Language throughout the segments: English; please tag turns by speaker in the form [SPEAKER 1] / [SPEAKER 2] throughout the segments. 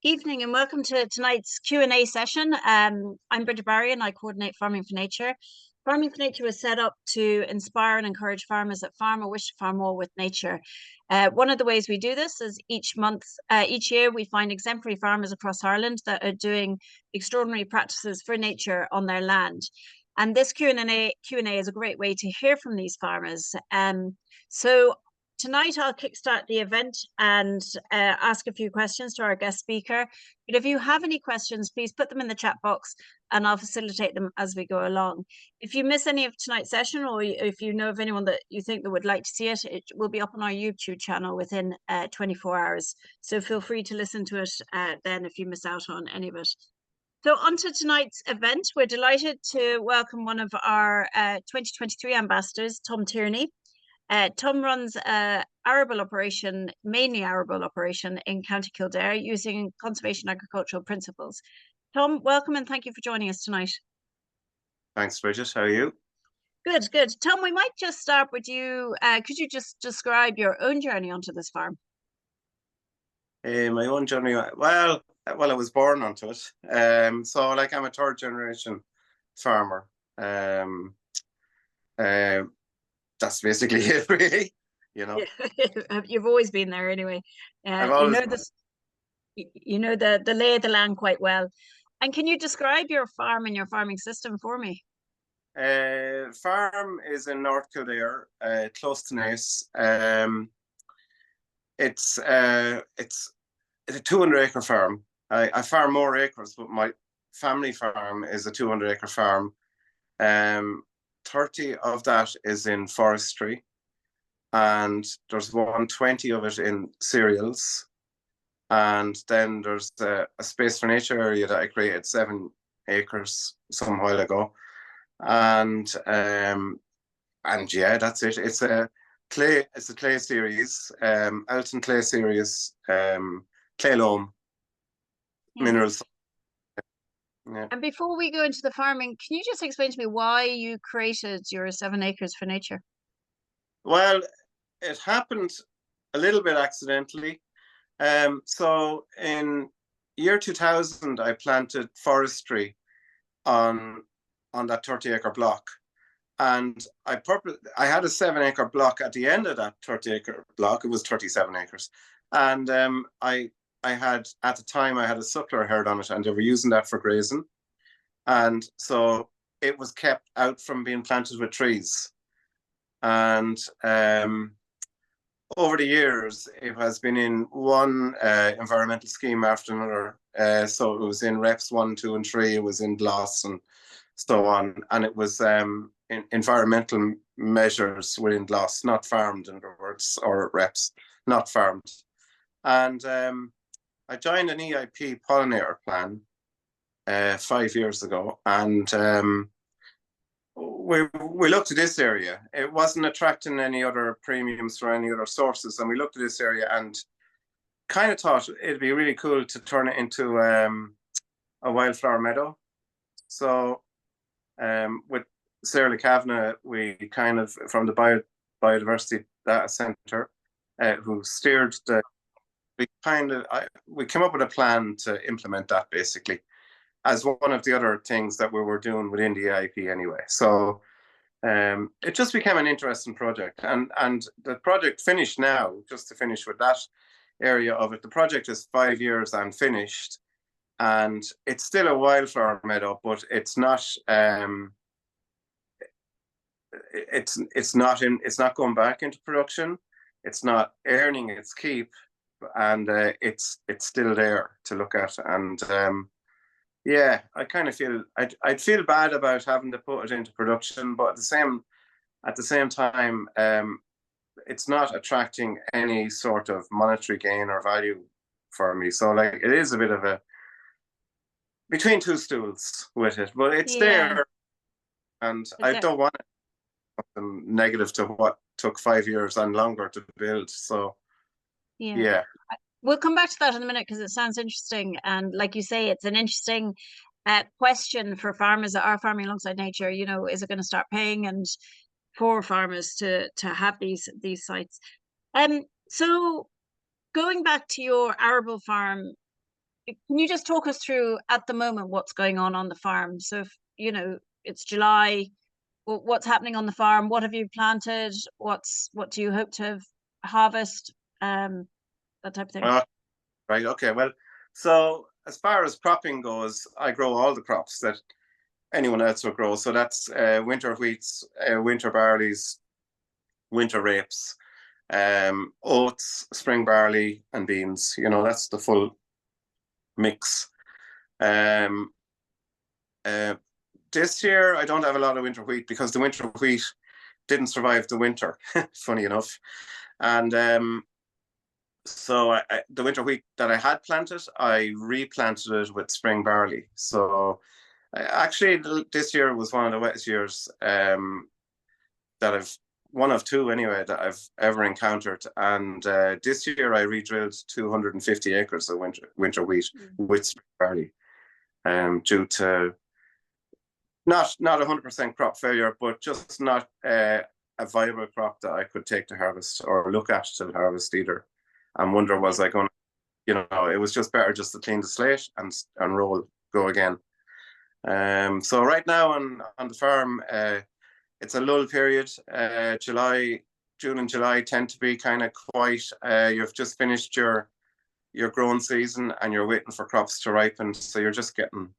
[SPEAKER 1] Evening and welcome to tonight's Q&A session. I'm Bridget Barry and I coordinate Farming for Nature. Farming for Nature was set up to inspire and encourage farmers that farm or wish to farm more with nature. One of the ways we do this is each year we find exemplary farmers across Ireland that are doing extraordinary practices for nature on their land. And this Q&A is a great way to hear from these farmers. So tonight, I'll kickstart the event and ask a few questions to our guest speaker. But if you have any questions, please put them in the chat box and I'll facilitate them as we go along. If you miss any of tonight's session, or if you know of anyone that you think that would like to see it, it will be up on our YouTube channel within 24 hours. So feel free to listen to it then if you miss out on any of it. So on to tonight's event. We're delighted to welcome one of our 2023 ambassadors, Tom Tierney. Tom runs an arable operation, mainly arable operation in County Kildare using conservation agricultural principles. Tom, welcome and thank you for joining us tonight.
[SPEAKER 2] Thanks, Bridget. How are you?
[SPEAKER 1] Good, good. Tom, we might just start with you. Could you just describe your own journey onto this farm?
[SPEAKER 2] My own journey, well, I was born onto it. So like I'm a third generation farmer. That's basically it, really. You know,
[SPEAKER 1] you've always been there anyway. You know the lay of the land quite well. And can you describe your farm and your farming system for me?
[SPEAKER 2] Farm is in North Kildare, close to Nace. It's a 200-acre farm. I farm more acres, but my family farm is a 200-acre farm. 30 of that is in forestry, and there's 120 of it in cereals, and then there's a space for nature area that I created 7 acres some while ago, and yeah, that's it. It's a clay series, Elton clay series, clay loam, minerals.
[SPEAKER 1] Yeah. And before we go into the farming, can you just explain to me why you created your 7 acres for nature?
[SPEAKER 2] Well, it happened a little bit accidentally. So in year 2000, I planted forestry on that 30-acre block. And I had a 7-acre block at the end of that 30-acre block. It was 37 acres. And I had, at the time, I had a suckler herd on it and they were using that for grazing. And so it was kept out from being planted with trees. And over the years, it has been in one environmental scheme after another. So it was in reps 1, 2, and 3. It was in GLOS and so on. And it was in environmental measures within GLOS, not farmed, in other words, or reps, not farmed. And I joined an EIP pollinator plan 5 years ago, and we looked at this area. It wasn't attracting any other premiums for any other sources, and we looked at this area and kind of thought it'd be really cool to turn it into a wildflower meadow. So with Sarah Kavanagh, we kind of, from the Biodiversity Data Centre, who steered the, we came up with a plan to implement that basically as one of the other things that we were doing within the EIP anyway. So it just became an interesting project, and the project finished now. Just to finish with that area of it, the project is 5 years and finished, and it's still a wildflower meadow, but it's not. It's not going back into production. It's not earning its keep, and it's still there to look at. And yeah, I kind of feel I'd feel bad about having to put it into production, but at the same time, it's not attracting any sort of monetary gain or value for me. So like, it is a bit of a between two stools with it, but it's there, and I don't want it negative to what took 5 years and longer to build. So yeah.
[SPEAKER 1] We'll come back to that in a minute because it sounds interesting, and like you say, it's an interesting question for farmers that are farming alongside nature. You know, is it going to start paying and for farmers to have these sites? So going back to your arable farm, can you just talk us through at the moment what's going on the farm? So, if, you know, it's July, what's happening on the farm? What have you planted? What do you hope to harvest? That type of thing.
[SPEAKER 2] Right. Okay. Well, so as far as cropping goes, I grow all the crops that anyone else will grow. So that's winter wheats, winter barleys, winter rapes, oats, spring barley, and beans. You know, that's the full mix. This year, I don't have a lot of winter wheat because the winter wheat didn't survive the winter, funny enough. And so the winter wheat that I had planted, I replanted it with spring barley. So actually, this year was one of the wettest years one of two anyway, that I've ever encountered. And this year I re-drilled 250 acres of winter wheat with spring barley, due to not 100% crop failure, but just not a viable crop that I could take to harvest or look at to harvest either. And wonder, was I going to, you know, it was just better just to clean the slate and go again. So right now on the farm, it's a lull period. June and July tend to be kind of quiet. You've just finished your growing season and you're waiting for crops to ripen. So you're just getting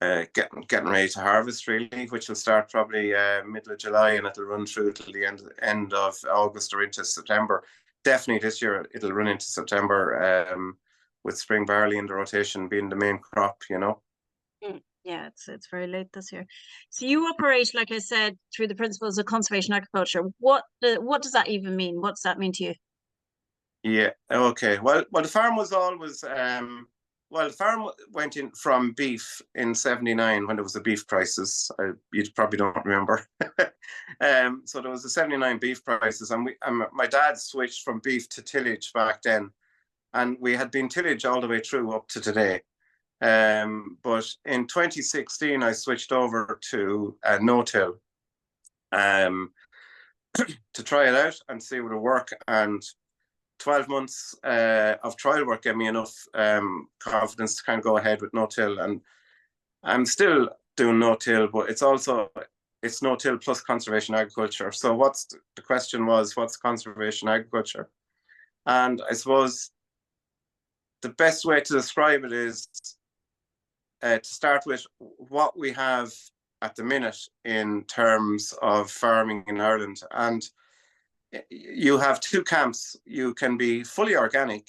[SPEAKER 2] ready to harvest, really, which will start probably middle of July and it'll run through till the end of August or into September. Definitely this year it'll run into September, with spring barley in the rotation being the main crop, you know.
[SPEAKER 1] Yeah, it's very late this year. So you operate, like I said, through the principles of conservation agriculture. What does that even mean? What's that mean to you?
[SPEAKER 2] Yeah. Okay. Well, the farm was always the farm went in from beef in '79 when there was the beef crisis. You probably don't remember. So there was the '79 beef crisis, and my dad switched from beef to tillage back then, and we had been tillage all the way through up to today. But in 2016, I switched over to no-till, to try it out and see would it work. And 12 months of trial work gave me enough confidence to kind of go ahead with no-till. And I'm still doing no-till, but it's no-till plus conservation agriculture. So the question was, what's conservation agriculture? And I suppose the best way to describe it is to start with what we have at the minute in terms of farming in Ireland. And you have two camps. You can be fully organic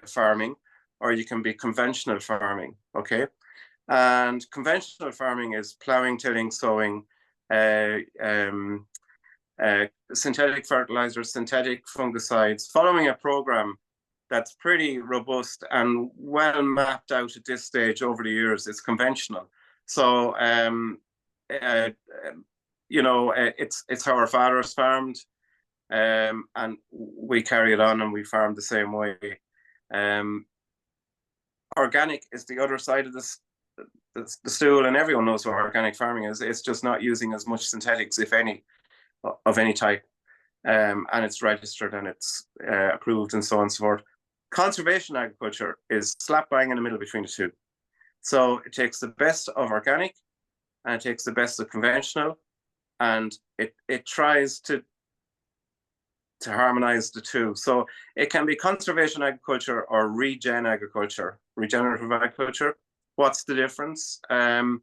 [SPEAKER 2] farming, or you can be conventional farming, okay? And conventional farming is ploughing, tilling, sowing, synthetic fertilizers, synthetic fungicides, following a program that's pretty robust and well mapped out at this stage over the years. It's conventional. So, you know, it's how our fathers farmed, and we carry it on and we farm the same way. Organic is the other side of the stool, and everyone knows what organic farming is. It's just not using as much synthetics, if any, of any type. And it's registered and it's approved and so on and so forth. Conservation agriculture is slap bang in the middle between the two. So it takes the best of organic and it takes the best of conventional, and it tries to harmonize the two. So it can be conservation agriculture or regenerative agriculture. What's the difference? In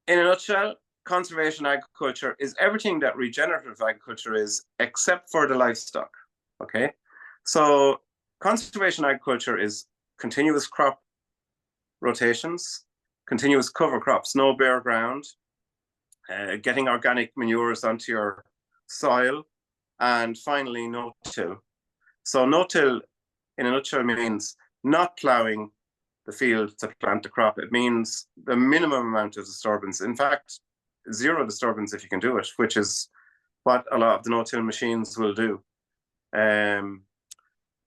[SPEAKER 2] a nutshell, conservation agriculture is everything that regenerative agriculture is, except for the livestock. Okay, so conservation agriculture is continuous crop rotations, continuous cover crops, no bare ground, getting organic manures onto your soil, and finally no-till. So no-till, in a nutshell, means not ploughing the field to plant the crop. It means the minimum amount of disturbance. In fact, zero disturbance if you can do it, which is what a lot of the no-till machines will do.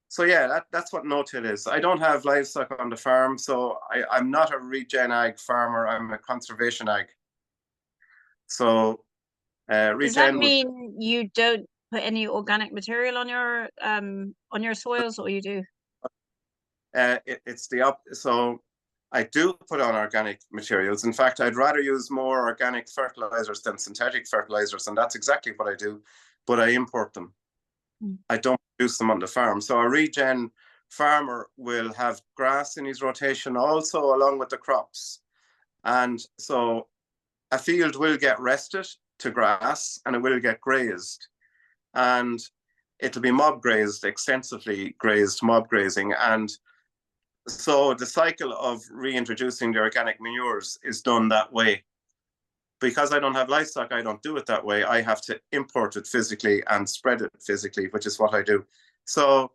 [SPEAKER 2] So yeah, that's what no-till is. I don't have livestock on the farm, so I'm not a regen ag farmer. I'm a conservation ag. So
[SPEAKER 1] does that mean you don't put any organic material on your soils, or you do?
[SPEAKER 2] It's so I do put on organic materials. In fact, I'd rather use more organic fertilizers than synthetic fertilizers, and that's exactly what I do, but I import them. I don't produce them on the farm. So a regen farmer will have grass in his rotation also along with the crops. And so a field will get rested to grass and it will get grazed. And it'll be mob grazed, extensively grazed, mob grazing. And so the cycle of reintroducing the organic manures is done that way. Because I don't have livestock, I don't do it that way. I have to import it physically and spread it physically, which is what I do. So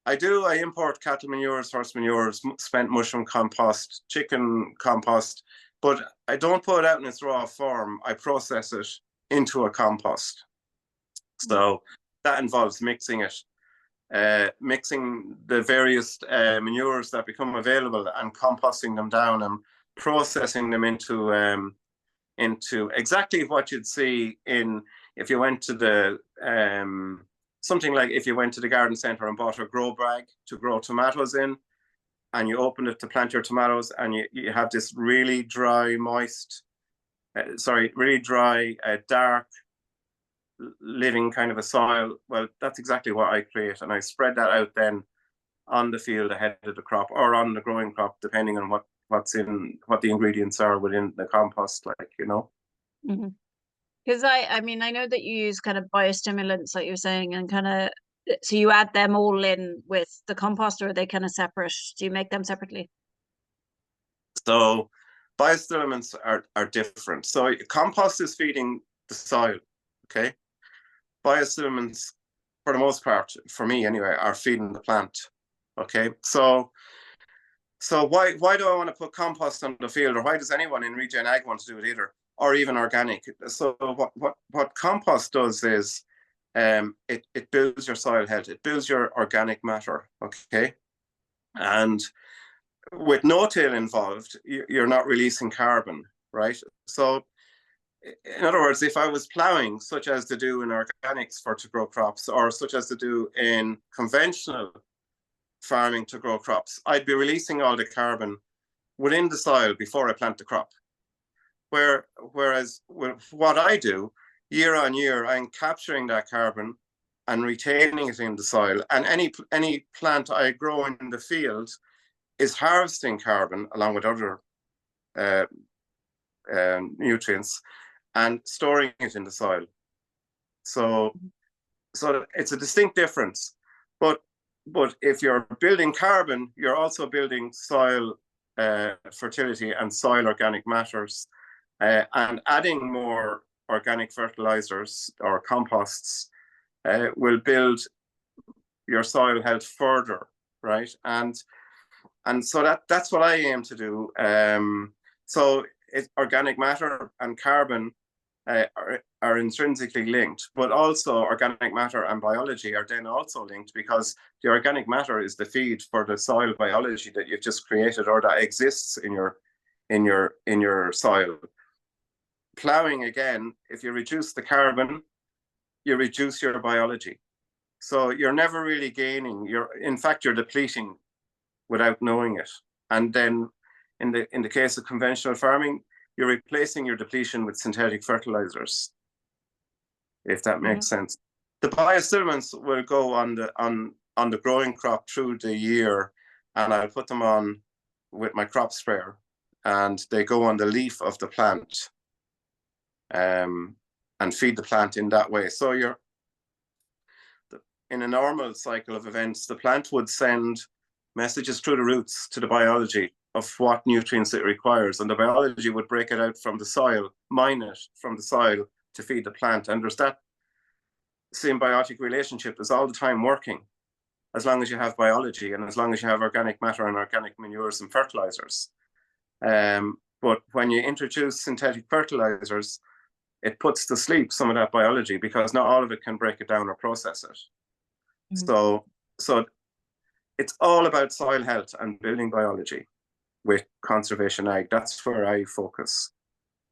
[SPEAKER 2] I import cattle manures, horse manures, spent mushroom compost, chicken compost, but I don't put it out in its raw form. I process it into a compost. So that involves mixing it, mixing the various manures that become available and composting them down and processing them into exactly what you'd see if you went to the something like if you went to the garden center and bought a grow bag to grow tomatoes in, and you opened it to plant your tomatoes, and you have this really dry, dark living kind of a soil. Well, that's exactly what I create, and I spread that out then on the field ahead of the crop or on the growing crop, depending on what the ingredients are within the compost,
[SPEAKER 1] Because I mean, I know that you use kind of biostimulants, like you were saying, and kind of, so you add them all in with the compost, or are they kind of separate? Do you make them separately?
[SPEAKER 2] So biostimulants are different. So compost is feeding the soil, okay? Biostimulants, for the most part, for me anyway, are feeding the plant, okay? So why do I want to put compost on the field, or why does anyone in Regen Ag want to do it either, or even organic? So what compost does is it builds your soil health, it builds your organic matter, okay? And with no-till involved, you're not releasing carbon, right? So in other words, if I was plowing, such as to do in organics to grow crops, or such as to do in conventional farming to grow crops, I'd be releasing all the carbon within the soil before I plant the crop. Whereas with what I do, year on year, I'm capturing that carbon and retaining it in the soil. And any plant I grow in the field is harvesting carbon along with other nutrients and storing it in the soil. So it's a distinct difference. But if you're building carbon, you're also building soil fertility and soil organic matters, and adding more organic fertilizers or composts will build your soil health further, right? And so that's what I aim to do. So organic matter and carbon are intrinsically linked, but also organic matter and biology are then also linked, because the organic matter is the feed for the soil biology that you've just created or that exists in your soil. Plowing, again, if you reduce the carbon, you reduce your biology. So you're never really gaining. In fact, you're depleting without knowing it. And then in the case of conventional farming, you're replacing your depletion with synthetic fertilizers, if that makes sense. The biostimulants will go on the growing crop through the year, and I'll put them on with my crop sprayer, and they go on the leaf of the plant, and feed the plant in that way. So in a normal cycle of events, the plant would send messages through the roots to the biology of what nutrients it requires, and the biology would break it out from the soil, mine it from the soil to feed the plant. And there's that symbiotic relationship is all the time working, as long as you have biology and as long as you have organic matter and organic manures and fertilizers. But when you introduce synthetic fertilizers, it puts to sleep some of that biology, because not all of it can break it down or process it. So it's all about soil health and building biology with conservation ag. That's where I focus.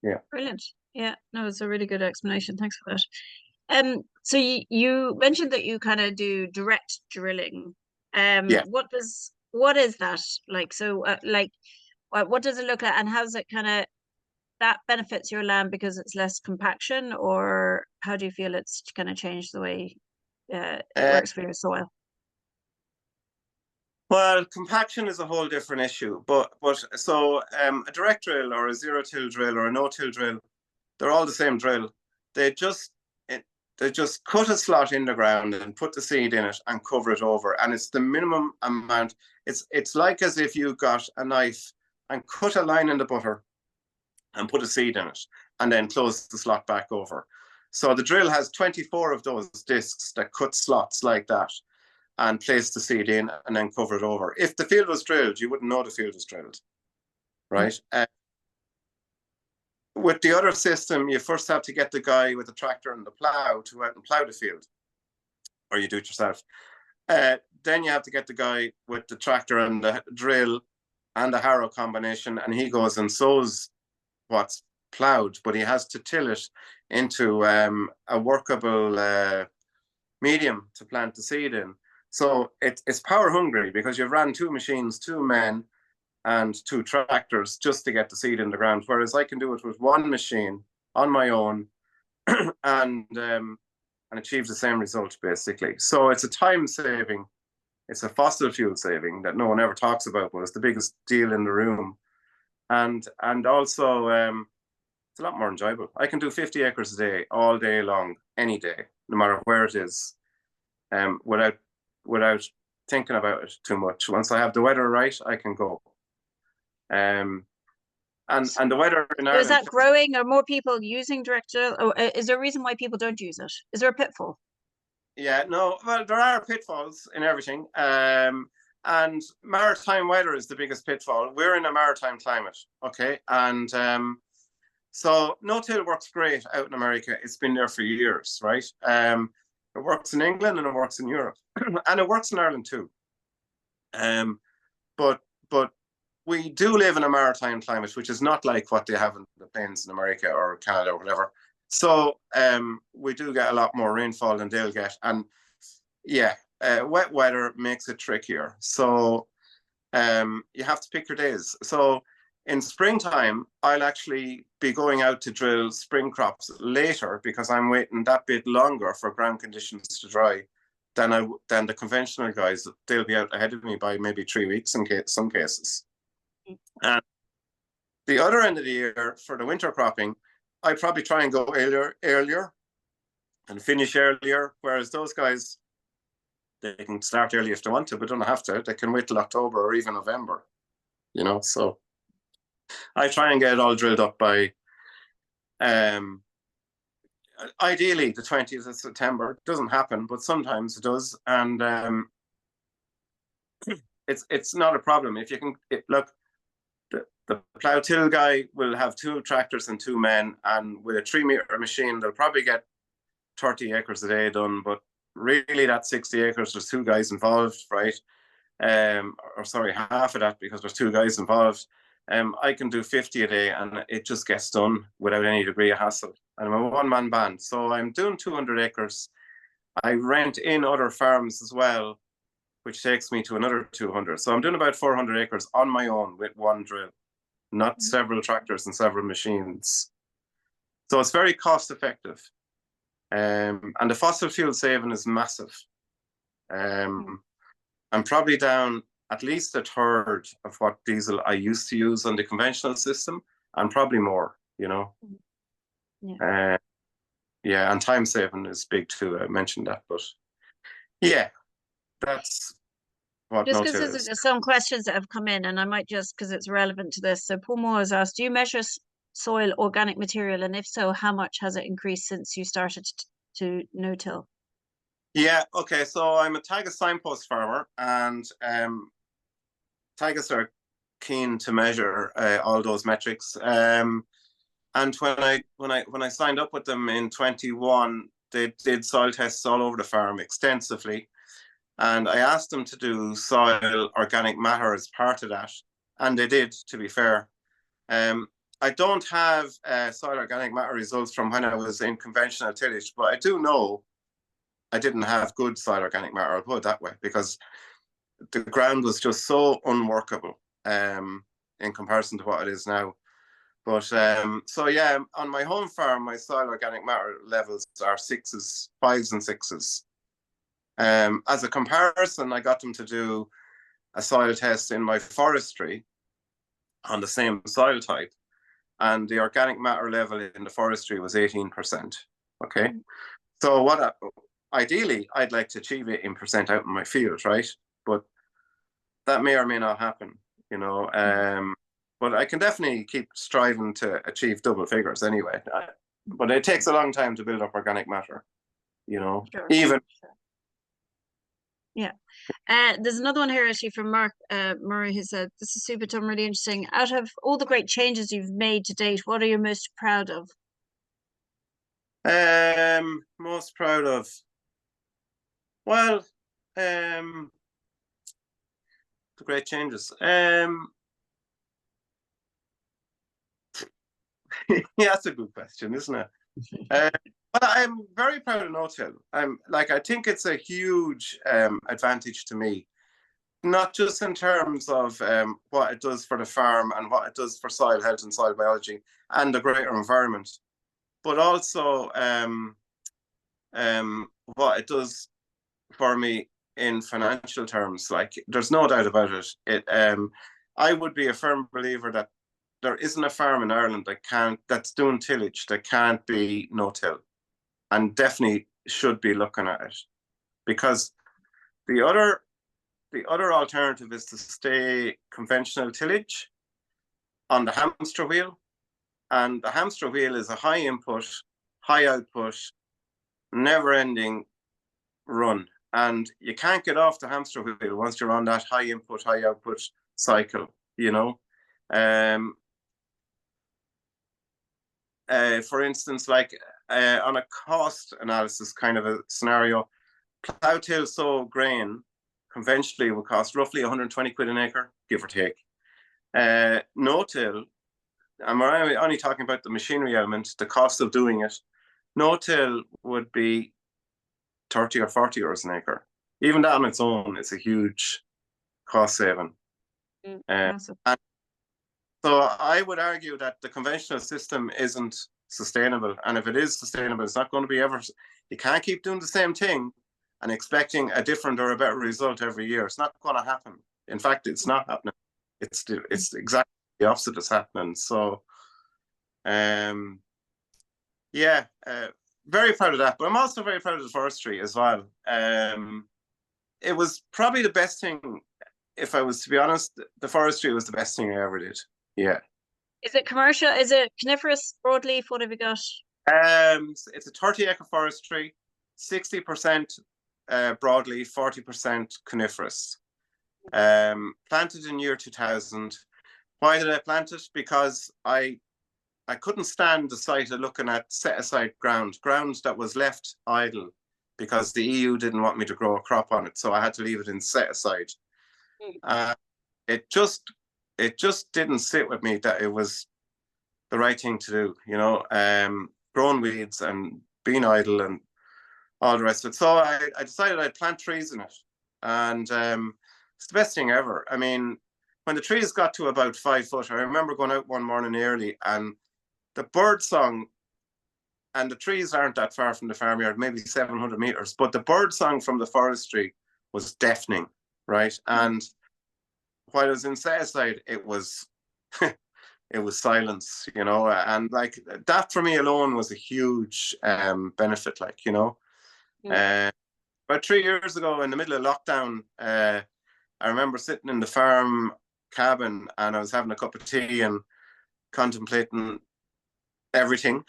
[SPEAKER 2] Yeah.
[SPEAKER 1] Brilliant. Yeah, no, it's a really good explanation. Thanks for that. So you mentioned that you kind of do direct drilling.
[SPEAKER 2] Yeah.
[SPEAKER 1] What does what is that like? So, like, what does it look like, and how's it kind of that benefits your land because it's less compaction, or how do you feel it's going to change the way it
[SPEAKER 2] Uh,
[SPEAKER 1] works for your soil?
[SPEAKER 2] well, compaction is a whole different issue, but so a direct drill or a zero till drill or a no till drill, they're all the same drill. They just they just cut a slot in the ground and put the seed in it and cover it over, and it's the minimum amount. It's like as if you got a knife and cut a line in the butter and put a seed in it, and then close the slot back over. So the drill has 24 of those discs that cut slots like that and place the seed in and then cover it over. If the field was drilled, you wouldn't know the field was drilled, right? With the other system, you first have to get the guy with the tractor and the plow to go out and plow the field, or you do it yourself. Then you have to get the guy with the tractor and the drill and the harrow combination, and he goes and sows what's plowed, but he has to till it into a workable medium to plant the seed in. So it's power hungry because you've ran two machines, two men, and two tractors just to get the seed in the ground. Whereas I can do it with one machine on my own and achieve the same result basically. So it's a time saving. It's a fossil fuel saving that no one ever talks about, but it's the biggest deal in the room. And also it's a lot more enjoyable. I can do 50 acres a day, all day long, any day, no matter where it is, without thinking about it too much. Once I have the weather right, I can go. And the weather in
[SPEAKER 1] So is
[SPEAKER 2] Ireland.
[SPEAKER 1] that growing? Are more people using direct drill? Or is there a reason why people don't use it? Is there a pitfall?
[SPEAKER 2] Yeah, no, well, there are pitfalls in everything. And maritime weather is the biggest pitfall. We're in a maritime climate, okay? And so no-till works great out in America. It's been there for years, right? It works in England and it works in Europe. And it works in Ireland too. But we do live in a maritime climate, which is not like what they have in the plains in America or Canada or whatever. So we do get a lot more rainfall than they'll get. And yeah, wet weather makes it trickier. So you have to pick your days. So in springtime, I'll actually be going out to drill spring crops later because I'm waiting that bit longer for ground conditions to dry than the conventional guys. They'll be out ahead of me by maybe 3 weeks in some cases. And the other end of the year for the winter cropping, I probably try and go earlier and finish earlier, whereas those guys, they can start early if they want to, but don't have to. They can wait till October or even November, you know. So I try and get it all drilled up by ideally the 20th of September. It doesn't happen, but sometimes it does. And it's not a problem. If you can, look, the plow till guy will have two tractors and two men, and with a 3-meter machine, they'll probably get 30 acres a day done. But really, that's 60 acres. There's two guys involved, right? Or sorry, half of that because there's two guys involved. I can do 50 a day, and it just gets done without any degree of hassle. And I'm a one-man band, so I'm doing 200 acres. I rent in other farms as well, which takes me to another 200. So I'm doing about 400 acres on my own with one drill, not several tractors and several machines. So it's very cost effective. And the fossil fuel saving is massive. I'm probably down at least a third of what diesel I used to use on the conventional system, and probably more, you know. Yeah, and time saving is big too. I mentioned that, but yeah, that's what
[SPEAKER 1] Just
[SPEAKER 2] no-till
[SPEAKER 1] because
[SPEAKER 2] is.
[SPEAKER 1] there's some questions that have come in, and I might just, because it's relevant to this. So Paul Moore has asked, do you measure soil organic material? And if so, how much has it increased since you started to no-till?
[SPEAKER 2] Yeah, okay. So I'm a Tagus signpost farmer, and Tagus are keen to measure all those metrics. And when I signed up with them in 21, they did soil tests all over the farm extensively. And I asked them to do soil organic matter as part of that. And they did, to be fair. I don't have soil organic matter results from when I was in conventional tillage, but I do know I didn't have good soil organic matter, I'll put it that way, because the ground was just so unworkable in comparison to what it is now. But so yeah, on my home farm, my soil organic matter levels are 6s, 5s, and 6s. As a comparison, I got them to do a soil test in my forestry on the same soil type, and the organic matter level in the forestry was 18%. Okay, so what ideally I'd like to achieve 18% out in my field, right? But that may or may not happen, you know. But I can definitely keep striving to achieve double figures anyway. But it takes a long time to build up organic matter, you know.
[SPEAKER 1] Sure.
[SPEAKER 2] Even
[SPEAKER 1] yeah. There's another one here actually from Mark Murray, who said, "This is super Tom, really interesting. Out of all the great changes you've made to date, what are you most proud of?"
[SPEAKER 2] Most proud of, well, the great changes. Yeah, that's a good question, isn't it? But I'm very proud of no-till. I think it's a huge advantage to me, not just in terms of what it does for the farm and what it does for soil health and soil biology and the greater environment, but also what it does for me in financial terms. Like, there's no doubt about it. I would be a firm believer that there isn't a farm in Ireland that's doing tillage that can't be no-till, and definitely should be looking at it, because the other alternative is to stay conventional tillage on the hamster wheel, and the hamster wheel is a high input, high output, never-ending run, and you can't get off the hamster wheel once you're on that high input, high output cycle, you know. For instance, like on a cost analysis kind of a scenario, plough till sow grain conventionally would cost roughly 120 quid an acre, give or take. No-till, and we're only talking about the machinery element, the cost of doing it, no-till would be 30 or 40 euros an acre. Even that on its own is a huge cost saving. And so I would argue that the conventional system isn't sustainable. And if it is sustainable, it's not going to be ever. You can't keep doing the same thing and expecting a different or a better result every year. It's not going to happen. In fact, it's not happening. It's exactly the opposite that's happening. So, yeah, very proud of that. But I'm also very proud of the forestry as well. It was probably the best thing, if I was to be honest. The forestry was the best thing I ever did. Yeah.
[SPEAKER 1] Is it commercial? Is it coniferous, broadleaf? What have you got?
[SPEAKER 2] It's a 30-acre forestry, 60% broadleaf, 40% coniferous. Planted in year 2000. Why did I plant it? Because I couldn't stand the sight of looking at set-aside ground that was left idle because the EU didn't want me to grow a crop on it, so I had to leave it in set-aside. It just didn't sit with me that it was the right thing to do, you know, growing weeds and being idle and all the rest of it. So I decided I'd plant trees in it, and it's the best thing ever. I mean, when the trees got to about 5 foot, I remember going out one morning early, and the bird song, and the trees aren't that far from the farmyard, maybe 700 meters, but the bird song from the forestry was deafening, right? And while I was in set aside, it was it was silence, you know, and like that for me alone was a huge benefit, like, you know. About 3 years ago, in the middle of lockdown, I remember sitting in the farm cabin, and I was having a cup of tea and contemplating everything.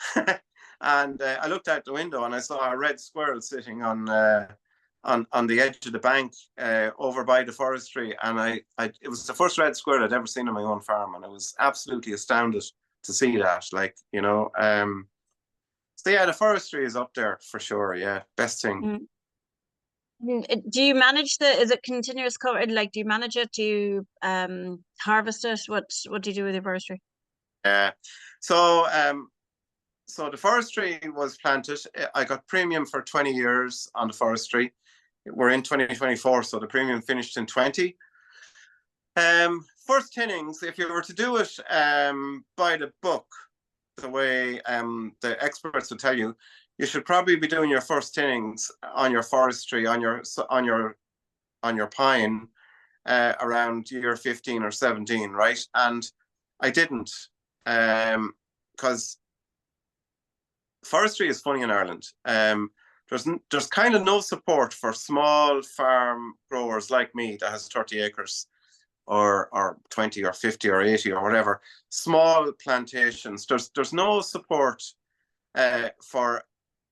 [SPEAKER 2] And I looked out the window and I saw a red squirrel sitting on the edge of the bank over by the forestry, and it was the first red squirrel I'd ever seen on my own farm, and I was absolutely astounded to see that, like, you know. So yeah, the forestry is up there for sure. Yeah, best thing.
[SPEAKER 1] Do you manage is it continuous cover? Like, do you manage it? Do you harvest it? What do you do with your forestry?
[SPEAKER 2] So the forestry was planted. I got premium for 20 years on the forestry. we're in 2024, so the premium finished in 20. First thinnings, if you were to do it by the book, the way the experts will tell you, you should probably be doing your first thinnings on your forestry, on your pine around year 15 or 17, right? And I didn't, because forestry is funny in Ireland. There's kind of no support for small farm growers like me that has 30 acres or 20 or 50 or 80 or whatever, small plantations. There's no support for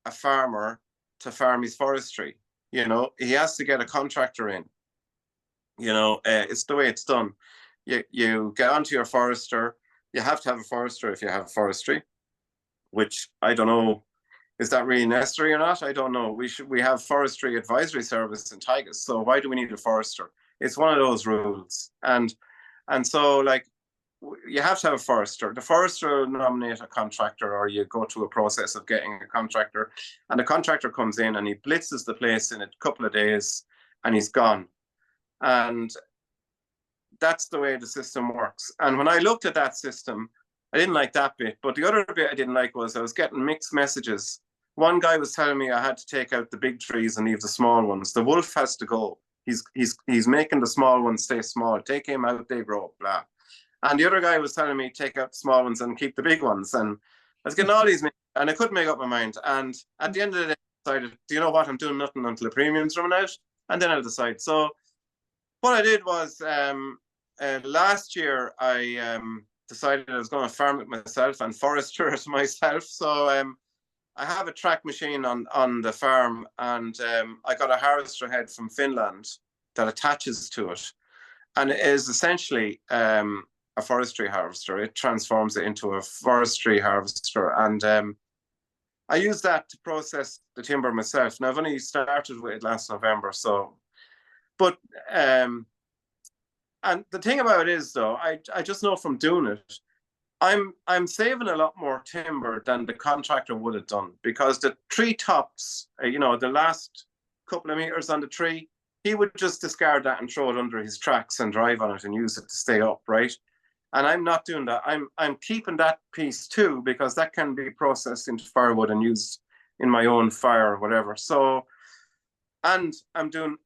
[SPEAKER 2] a farmer to farm his forestry. You know, he has to get a contractor in. You know, it's the way it's done. You get onto your forester. You have to have a forester if you have forestry, which I don't know, is that really necessary or not? I don't know. We have forestry advisory service in Tigers, so why do we need a forester? It's one of those rules, and so like you have to have a forester. The forester will nominate a contractor, or you go through a process of getting a contractor, and the contractor comes in and he blitzes the place in a couple of days, and he's gone. And that's the way the system works. And when I looked at that system, I didn't like that bit. But the other bit I didn't like was I was getting mixed messages. One guy was telling me I had to take out the big trees and leave the small ones. The wolf has to go. He's making the small ones stay small. Take him out, they grow, blah. And the other guy was telling me take out the small ones and keep the big ones. And I was getting all these, and I couldn't make up my mind. And at the end of the day, I decided, do you know what? I'm doing nothing until the premium's running out, and then I'll decide. So what I did was last year I decided I was going to farm it myself and forester it myself. So I have a track machine on the farm, and I got a harvester head from Finland that attaches to it, and it is essentially a forestry harvester. It transforms it into a forestry harvester, and I use that to process the timber myself. Now I've only started with it last November, so. But and the thing about it is, though, I just know from doing it, I'm saving a lot more timber than the contractor would have done, because the tree tops, you know, the last couple of meters on the tree, he would just discard that and throw it under his tracks and drive on it and use it to stay up, right? And I'm not doing that. I'm keeping that piece too, because that can be processed into firewood and used in my own fire or whatever. So, and I'm doing,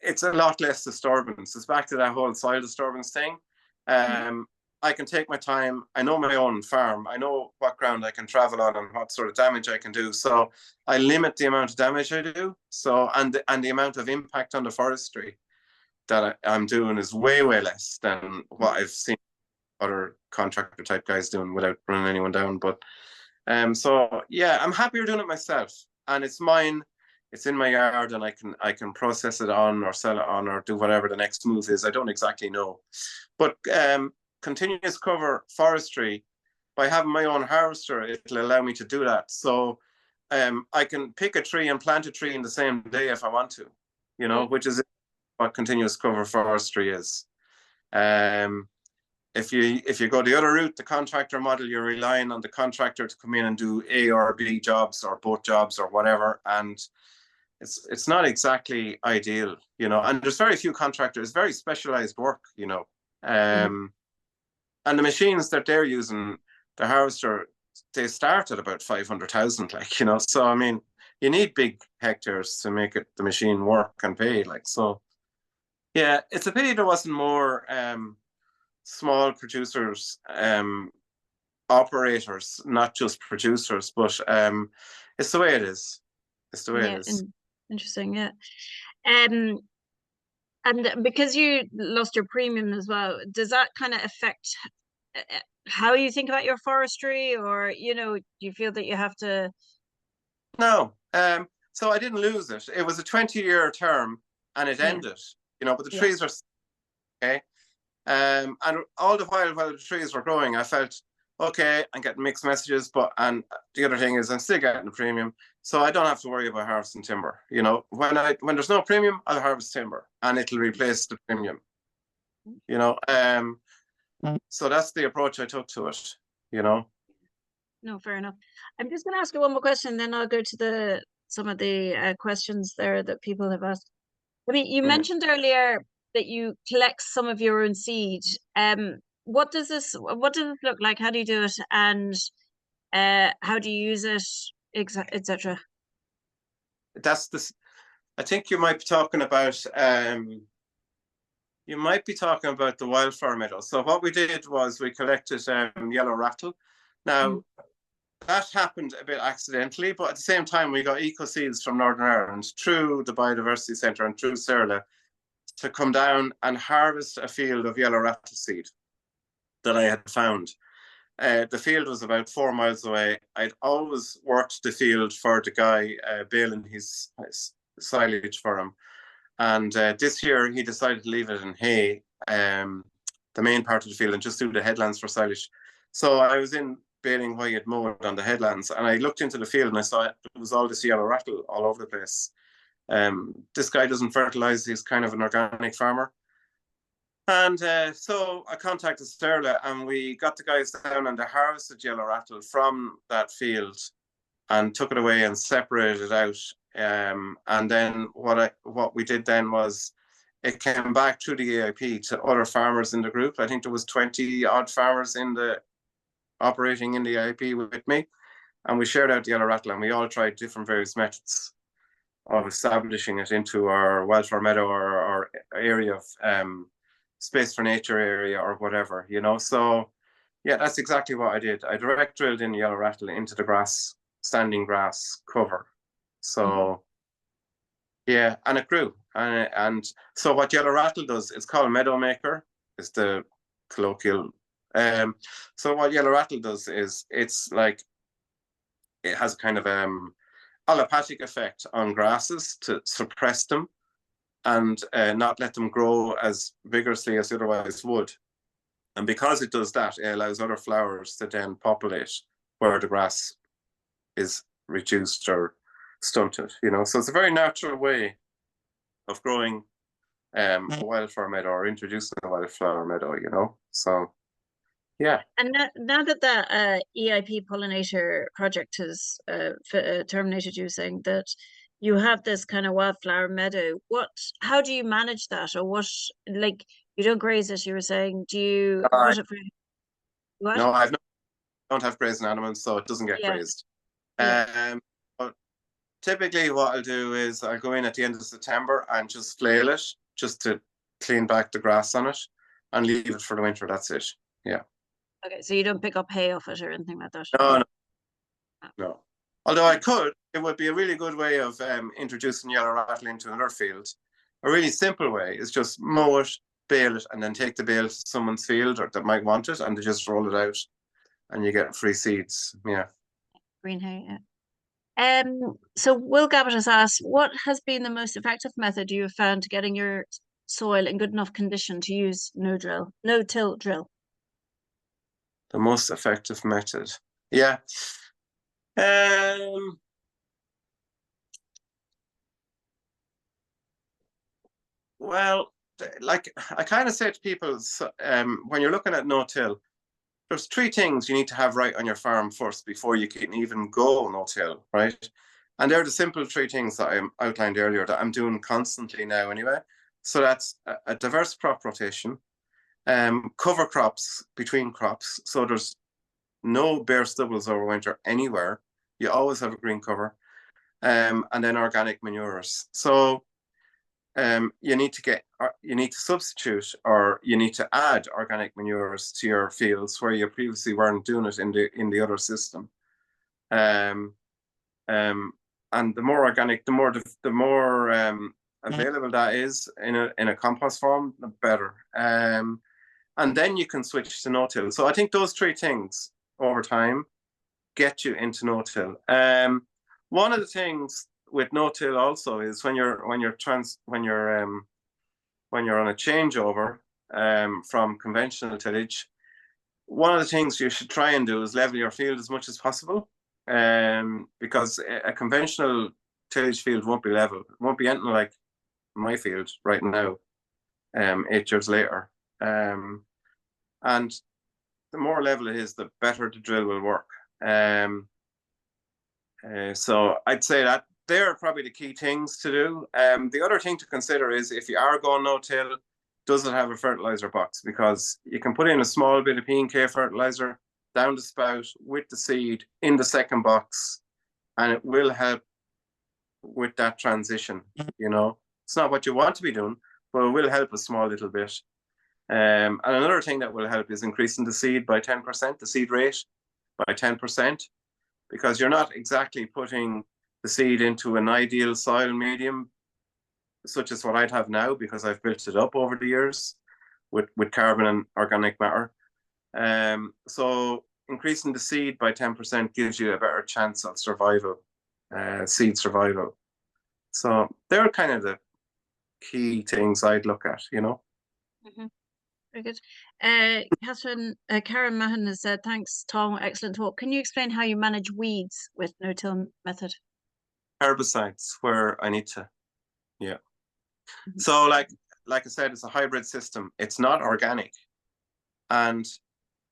[SPEAKER 2] it's a lot less disturbance. It's back to that whole soil disturbance thing. I can take my time. I know my own farm. I know what ground I can travel on and what sort of damage I can do. So I limit the amount of damage I do. So and the amount of impact on the forestry that I'm doing is way less than what I've seen other contractor type guys doing without running anyone down. But so yeah, I'm happier doing it myself, and it's mine. It's in my yard, and I can process it on or sell it on or do whatever the next move is. I don't exactly know, but continuous cover forestry, by having my own harvester, it'll allow me to do that. So I can pick a tree and plant a tree in the same day if I want to, you know, which is what continuous cover forestry is. If you go the other route, the contractor model, you're relying on the contractor to come in and do A or B jobs or both jobs or whatever, and it's not exactly ideal, you know. And there's very few contractors, very specialized work, you know. And the machines that they're using, the harvester, they start at about 500,000, like, you know. So I mean, you need big hectares to make the machine work and pay, like. So yeah, it's a pity there wasn't more small producers, operators, not just producers, but it's the way it is. It's the way it is.
[SPEAKER 1] Interesting, yeah. And because you lost your premium as well, does that kind of affect how you think about your forestry, or, you know, do you feel that you have to?
[SPEAKER 2] No. So I didn't lose it. It was a 20-year term, and it ended, you know, but the trees are okay. And all the while the trees were growing, I felt, okay, I'm getting mixed messages, and the other thing is I'm still getting a premium, so I don't have to worry about harvesting timber. You know, when there's no premium, I'll harvest timber, and it'll replace the premium. You know, so that's the approach I took to it. You know.
[SPEAKER 1] No, fair enough. I'm just going to ask you one more question, then I'll go to some of the questions there that people have asked. I mean, you
[SPEAKER 2] Yeah.
[SPEAKER 1] mentioned earlier that you collect some of your own seed. What does this look like? How do you do it? And how do you use it, etc.?
[SPEAKER 2] That's this. I think you might be talking about the wildflower meadow. So what we did was we collected yellow rattle. Now that happened a bit accidentally, but at the same time we got eco seeds from Northern Ireland through the Biodiversity Centre and through Serla to come down and harvest a field of yellow rattle seed that I had found. The field was about 4 miles away. I'd always worked the field for the guy baling his silage for him. And this year he decided to leave it in hay, the main part of the field, and just do the headlands for silage. So I was in baling while he had mowed on the headlands, and I looked into the field and I saw it was all this yellow rattle all over the place. This guy doesn't fertilize, he's kind of an organic farmer. And so I contacted Sterla and we got the guys down and they harvested yellow rattle from that field and took it away and separated it out. And then what we did then was it came back through the EIP to other farmers in the group. I think there was 20 odd farmers operating in the EIP with me. And we shared out the yellow rattle and we all tried different various methods of establishing it into our wildflower meadow or our area of space for nature area or whatever, So yeah, that's exactly what I did. I direct drilled in yellow rattle into the grass, standing grass cover. So yeah, and it grew. And so what yellow rattle does, it's called meadow maker, is the colloquial. So what yellow rattle does is it's like it has a kind of allopathic effect on grasses to suppress them and not let them grow as vigorously as otherwise would. And because it does that, it allows other flowers to then populate where the grass is reduced or stunted, So it's a very natural way of growing a wildflower meadow or introducing a wildflower meadow, So yeah.
[SPEAKER 1] And now that the EIP pollinator project has terminated, you saying that you have this kind of wildflower meadow, how do you manage that? Or like, you don't graze it, you were saying, do you put it for what?
[SPEAKER 2] No, I don't have grazing animals, so it doesn't get grazed. But typically what I'll do is I'll go in at the end of September and just flail it just to clean back the grass on it and leave it for the winter. That's it. Yeah.
[SPEAKER 1] Okay, so you don't pick up hay off it or anything like that?
[SPEAKER 2] No. Although I could, it would be a really good way of introducing yellow rattle into another field. A really simple way is just mow it, bale it, and then take the bale to someone's field or that might want it, and they just roll it out, and you get free seeds. Yeah.
[SPEAKER 1] Green hay, yeah. So Will Gabbett has asked, what has been the most effective method you have found to getting your soil in good enough condition to use no-till drill?
[SPEAKER 2] The most effective method. Yeah. Well, like I kind of say to people, when you're looking at no-till, there's 3 things you need to have right on your farm first before you can even go no-till, right? And they're the simple 3 things that I outlined earlier that I'm doing constantly now anyway. So that's a diverse crop rotation, cover crops between crops. So there's no bare stubbles over winter anywhere. You always have a green cover. And then organic manures. So you need to substitute or you need to add organic manures to your fields where you previously weren't doing it in the other system. And the more organic, the more available that is in a compost form, the better. And then you can switch to no-till. So I think those 3 things over time get you into no-till. One of the things with no-till also is when you're on a changeover from conventional tillage, one of the things you should try and do is level your field as much as possible, because a conventional tillage field won't be level. It won't be anything like my field right now, 8 years later. And the more level it is, the better the drill will work. So I'd say they're probably the key things to do. The other thing to consider is if you are going no-till, does it have a fertilizer box? Because you can put in a small bit of P&K fertilizer down the spout with the seed in the second box, and it will help with that transition. You know, it's not what you want to be doing, but it will help a small little bit. And another thing that will help is increasing the seed by 10%, the seed rate by 10%, because you're not exactly putting the seed into an ideal soil medium, such as what I'd have now, because I've built it up over the years with carbon and organic matter. So increasing the seed by 10% gives you a better chance of survival, seed survival. So they're kind of the key things I'd look at, you know.
[SPEAKER 1] Mm-hmm. Very good. Karen Mahan has said, thanks, Tom. Excellent talk. Can you explain how you manage weeds with no-till method?
[SPEAKER 2] Herbicides where I need to. Yeah. So like I said, it's a hybrid system. It's not organic. And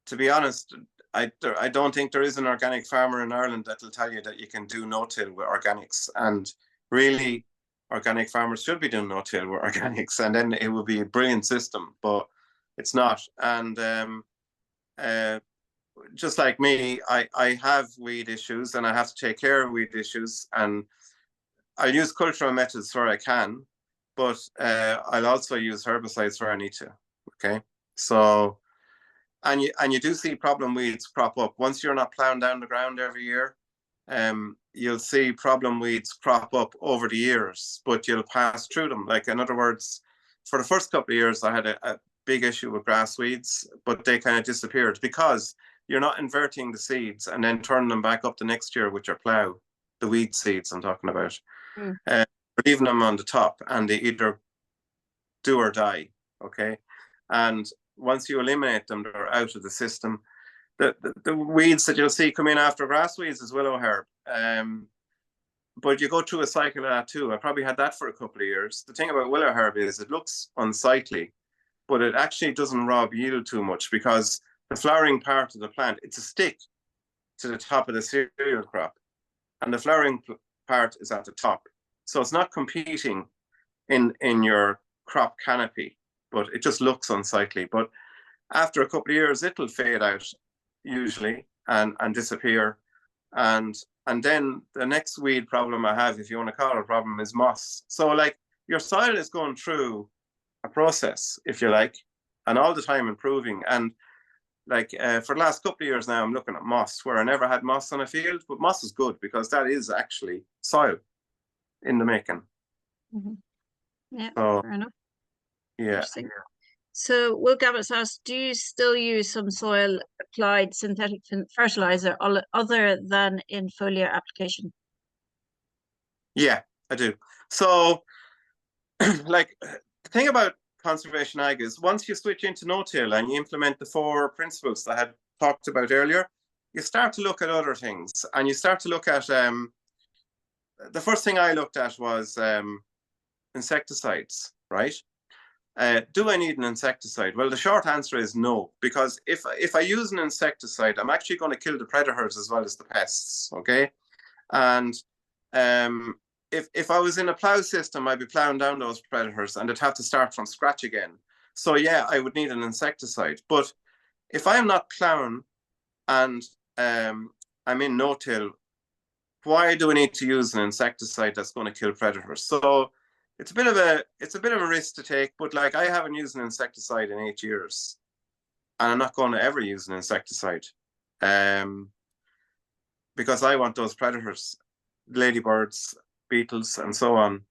[SPEAKER 2] to be honest, I don't think there is an organic farmer in Ireland that will tell you that you can do no-till with organics. And really, organic farmers should be doing no-till with organics, and then it would be a brilliant system. But it's not. And just like me, I have weed issues, and I have to take care of weed issues. And I use cultural methods where I can, but I'll also use herbicides where I need to. Okay, so and you do see problem weeds crop up once you're not plowing down the ground every year. You'll see problem weeds crop up over the years, but you'll pass through them. Like, in other words, for the first couple of years, I had a big issue with grass weeds, but they kind of disappeared because you're not inverting the seeds and then turning them back up the next year with your plow, the weed seeds I'm talking about. But leaving them on the top, and they either do or die, okay? And once you eliminate them, they're out of the system. The weeds that you'll see come in after grass weeds is willow herb. But you go through a cycle of that too. I probably had that for a couple of years. The thing about willow herb is it looks unsightly, but it actually doesn't rob yield too much, because the flowering part of the plant, it's a stick to the top of the cereal crop, and the flowering part is at the top. So it's not competing in your crop canopy, but it just looks unsightly. But after a couple of years, it'll fade out usually and disappear. And then the next weed problem I have, if you want to call it a problem, is moss. So like, your soil is going through a process, if you like, and all the time improving. And like for the last couple of years now, I'm looking at moss, where I never had moss on a field, but moss is good because that is actually soil in the making.
[SPEAKER 1] Yeah,
[SPEAKER 2] so,
[SPEAKER 1] fair enough.
[SPEAKER 2] Yeah.
[SPEAKER 1] So Will Gabbett's asked, do you still use some soil applied synthetic fertilizer other than in foliar application?
[SPEAKER 2] Yeah, I do. So like, the thing about conservation ag is once you switch into no-till and you implement the 4 principles that I had talked about earlier, you start to look at other things, and you start to look at the first thing I looked at was insecticides, right? Do I need an insecticide? Well, the short answer is no, because if I use an insecticide, I'm actually going to kill the predators as well as the pests, okay? And if I was in a plow system, I'd be plowing down those predators and I'd have to start from scratch again. So yeah, I would need an insecticide. But if I'm not plowing and I'm in no-till, why do I need to use an insecticide that's going to kill predators? So it's a bit of a risk to take, but like, I haven't used an insecticide in 8 years, and I'm not going to ever use an insecticide, because I want those predators, ladybirds, beetles, and so on,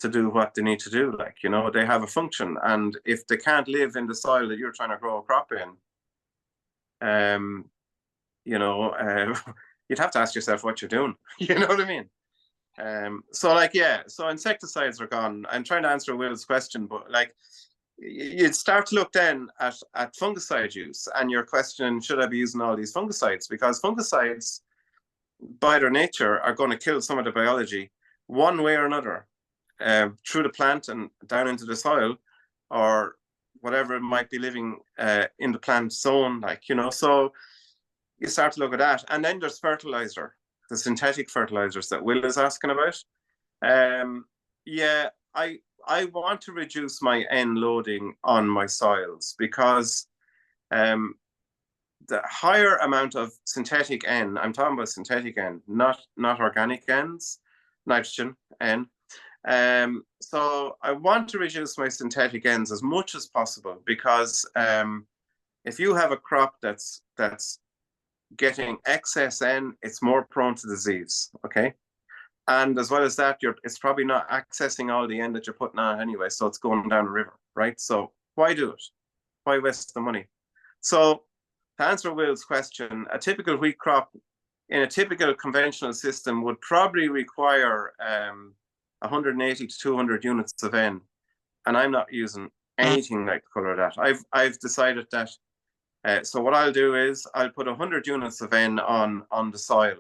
[SPEAKER 2] to do what they need to do. Like, you know, they have a function, and if they can't live in the soil that you're trying to grow a crop in, you know, you'd have to ask yourself what you're doing. You know what I mean? So like, yeah, so insecticides are gone. I'm trying to answer Will's question, but like, you'd start to look then at fungicide use, and your question, should I be using all these fungicides? Because fungicides, by their nature, are going to kill some of the biology one way or another, through the plant and down into the soil, or whatever might be living in the plant zone, like, you know. So you start to look at that. And then there's fertilizer, the synthetic fertilizers that Will is asking about. Yeah, I want to reduce my N loading on my soils because the higher amount of synthetic N, I'm talking about synthetic N, not organic Ns, nitrogen N. So I want to reduce my synthetic Ns as much as possible because if you have a crop that's getting excess N, it's more prone to disease. Okay. And as well as that, it's probably not accessing all the N that you're putting on anyway, so it's going down the river, right? So why do it? Why waste the money? So to answer Will's question, a typical wheat crop in a typical conventional system would probably require 180 to 200 units of N, and I'm not using anything like the color of that. I've decided that. So what I'll do is I'll put 100 units of N on the soil.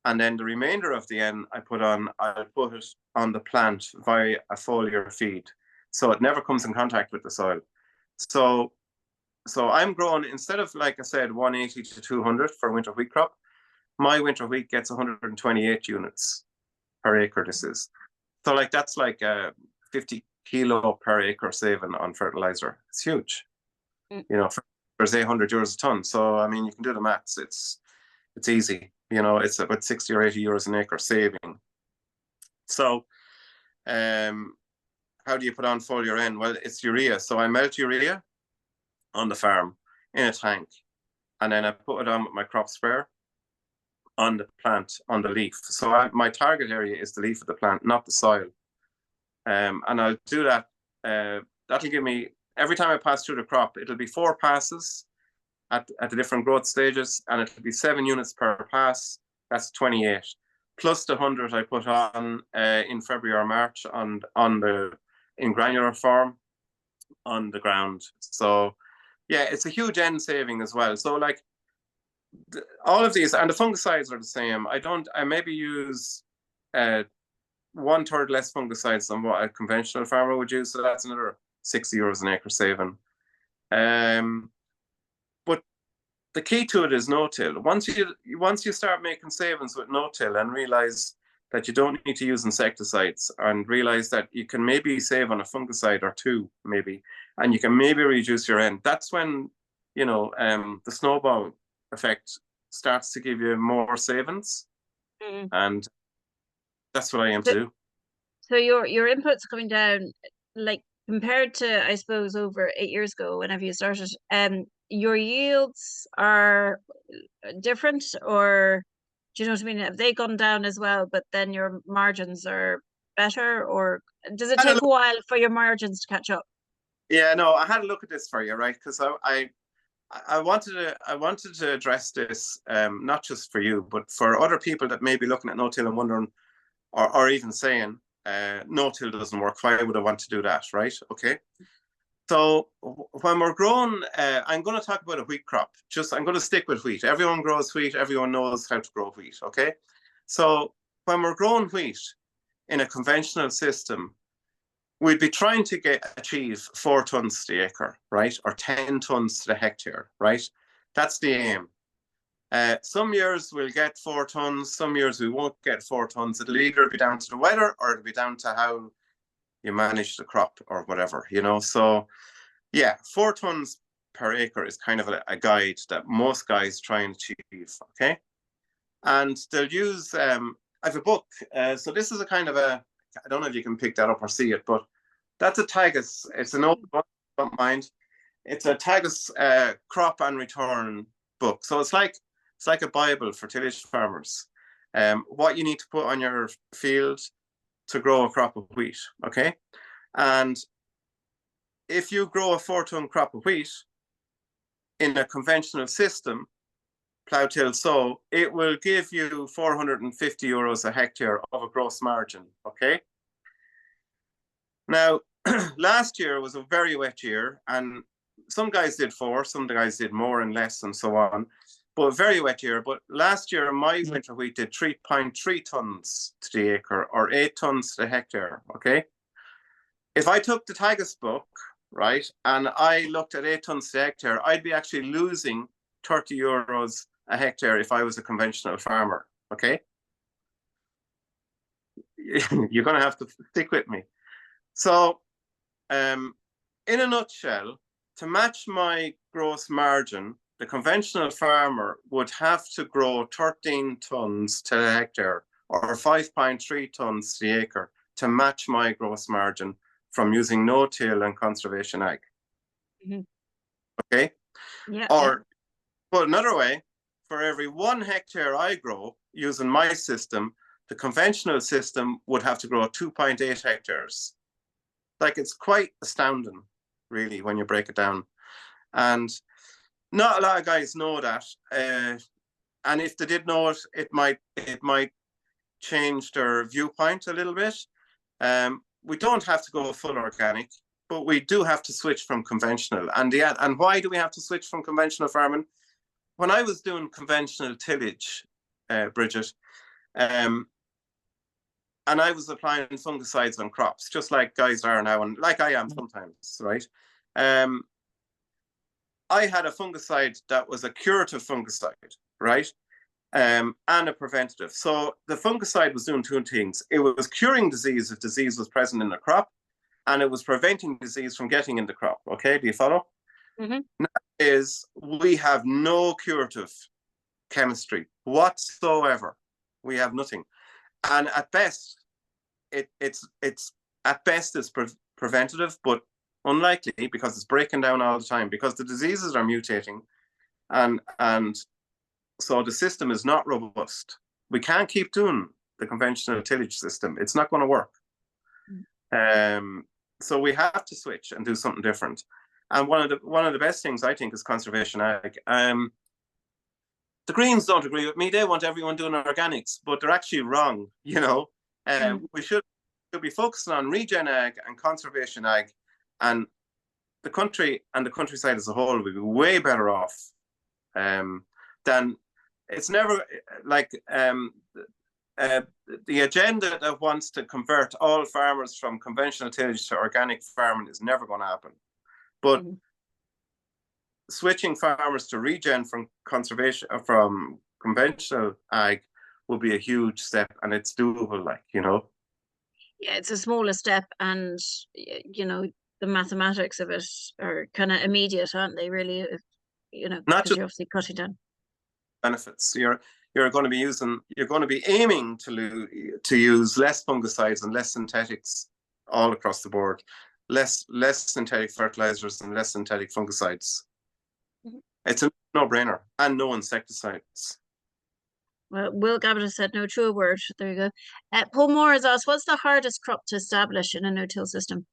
[SPEAKER 2] And then the remainder of the N I'll put it on the plant via a foliar feed. So it never comes in contact with the soil. So I'm growing, instead of, like I said, 180 to 200 for winter wheat crop, my winter wheat gets 128 units per acre, this is. So like that's like 50 kilo per acre saving on fertilizer. It's huge. You know, for say 100 euros a ton. So, I mean, you can do the maths. It's easy. You know, it's about 60 or 80 euros an acre saving. So, how do you put on foliar N? Well, it's urea. So I melt urea on the farm in a tank, and then I put it on with my crop sprayer on the plant, on the leaf. So my target area is the leaf of the plant, not the soil. And I'll do that. That'll give me, every time I pass through the crop, it'll be 4 passes at the different growth stages, and it'll be 7 units per pass. That's 28, plus the 100 I put on in February or March in granular form on the ground. So yeah, it's a huge N saving as well. So like all of these, and the fungicides are the same. I maybe use 1/3 less fungicides than what a conventional farmer would use. So that's another 60 euros an acre saving. But the key to it is no-till. Once you start making savings with no-till and realize that you don't need to use insecticides, and realize that you can maybe save on a fungicide or 2, maybe, and you can maybe reduce your N, that's when, you know, the snowball effect starts to give you more savings. And that's what I aim to do.
[SPEAKER 1] So your inputs are coming down, like, compared to, I suppose, over 8 years ago, whenever you started, your yields are different, or do you know what I mean? Have they gone down as well, but then your margins are better, or does it take a while for your margins to catch up?
[SPEAKER 2] Yeah, no, I had a look at this for you, right? Because I wanted to address this, not just for you, but for other people that may be looking at no-till and wondering, or even saying, no-till doesn't work. Why would I want to do that, right? Okay. So when we're growing, I'm going to talk about a wheat crop. I'm going to stick with wheat. Everyone grows wheat. Everyone knows how to grow wheat, okay? So when we're growing wheat in a conventional system, we'd be trying to achieve 4 tons to the acre, right? Or 10 tons to the hectare, right? That's the aim. Some years we'll get 4 tons, some years we won't get 4 tons. It'll either be down to the weather, or it'll be down to how you manage the crop or whatever, you know. So yeah, 4 tons per acre is kind of a guide that most guys try and achieve, okay? And they'll use, I have a book. So this is a kind of I don't know if you can pick that up or see it, but that's a Tagus. It's an old book, don't mind. It's a Tagus crop and return book. So it's like a Bible for tillage farmers. What you need to put on your field to grow a crop of wheat, okay? And if you grow a 4-ton crop of wheat in a conventional system, plough, till, sow, it will give you 450 euros a hectare of a gross margin, okay? Now, last year was a very wet year, and some guys did 4, some guys did more and less and so on, but a very wet year. But last year, my winter wheat did 3.3 tons to the acre, or 8 tons to the hectare, okay? If I took the Tagus book, right, and I looked at 8 tons to the hectare, I'd be actually losing 30 euros a hectare if I was a conventional farmer, okay? you're going to have to stick with me. So, in a nutshell, to match my gross margin, the conventional farmer would have to grow 13 tons to the hectare or 5.3 tons to the acre to match my gross margin from using no-till and conservation ag.
[SPEAKER 1] Mm-hmm.
[SPEAKER 2] Okay?
[SPEAKER 1] Yeah.
[SPEAKER 2] Or, put another way, for every 1 hectare I grow using my system, the conventional system would have to grow 2.8 hectares. Like, it's quite astounding, really, when you break it down. And not a lot of guys know that. And if they did know it, it might change their viewpoint a little bit. We don't have to go full organic, but we do have to switch from conventional. And why do we have to switch from conventional farming? When I was doing conventional tillage, Bridget, and I was applying fungicides on crops, just like guys are now, and like I am sometimes, right? I had a fungicide that was a curative fungicide, right? And a preventative. So the fungicide was doing 2 things. It was curing disease if disease was present in the crop, and it was preventing disease from getting in the crop. Okay, do you follow?
[SPEAKER 1] Mm-hmm.
[SPEAKER 2] Now is we have no curative chemistry whatsoever. We have nothing, and at best, it's at best it's preventative, but unlikely because it's breaking down all the time because the diseases are mutating, and so the system is not robust. We can't keep doing the conventional tillage system. It's not going to work. So we have to switch and do something different. And one of the best things I think is conservation ag. The Greens don't agree with me. They want everyone doing organics, but they're actually wrong. You know, we should be focusing on regen ag and conservation ag, and the country and the countryside as a whole will be way better off than. It's never like the agenda that wants to convert all farmers from conventional tillage to organic farming is never going to happen. But switching farmers to regen from conservation from conventional ag will be a huge step, and it's doable. Like, you know.
[SPEAKER 1] Yeah, it's a smaller step, and you know the mathematics of it are kind of immediate, aren't they? Really, you know,
[SPEAKER 2] Not
[SPEAKER 1] because
[SPEAKER 2] just
[SPEAKER 1] you're obviously cutting down
[SPEAKER 2] benefits. You're going to be aiming to use less fungicides and less synthetics all across the board, less synthetic fertilizers and less synthetic fungicides. Mm-hmm. It's a no-brainer, and no insecticides.
[SPEAKER 1] Well, Will Gabbett has said no true word. There you go. Paul Moore has asked, what's the hardest crop to establish in a no-till system?